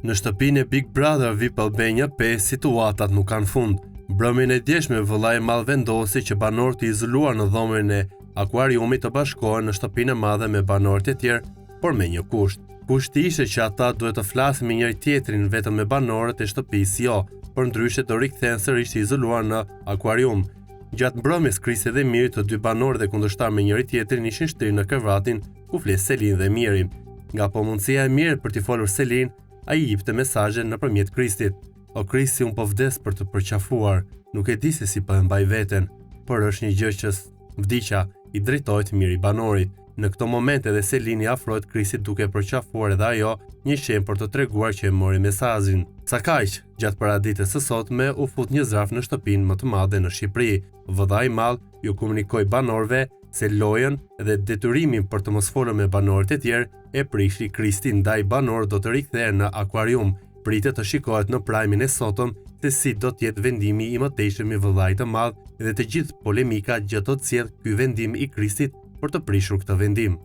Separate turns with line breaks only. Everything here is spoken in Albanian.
Në shtëpinë e Big Brother VIP Albania 5 situatat nuk kanë fund. Mbrëmjen e djeshme vëllai i madh vendosi që banorët e izoluar në dhomën e akuariumit të bashkohen në shtëpinë e madhe me banorët e tjerë, por me një kusht. Kushti ishte që ata duhet të flasin me njëri tjetrin vetëm me banorët e shtëpisë jo, por ndryshe do rikthehen sërish të izoluar në akuarium. Gjatë mbrëmjes Krisi dhe Miri, të dy banorët e kundërshtar me njëri tjetrin ishin shtrirë në krevatin ku fles Selin dhe Miri. Nga pomundësia e Miri për t'i folur Selin, ai i jepte mesazhe nëpërmjet Kristit. O Krisi, unë po vdes për të përqafuar, nuk e di se si po e mbaj veten, por është një gjë që vdiqa, i drejtohet Miri banorit. Në këto momente edhe Selini afrohet Krisit duke përqafuar edhe ajo, një shenjë për të treguar që e mori mesazhin. Sa kaq, gjatë paraditës së sotme u fut një zraf në shtëpinë më të madhe në Shqipëri. Vëllai i madh ju komunikoi banorëve se lojën dhe detyrimin për të mos folur me banorët e tjerë e prishi Kristi, ndaj banorët do të rikthehen në akuarium. Pritet të shikohet në prajmin e sotëm se si do të jetë vendimi i mëtejshëm i vëllait të madh dhe të gjithë polemika që do të sjellë ky vendim i Kristit për të prishur këtë vendim.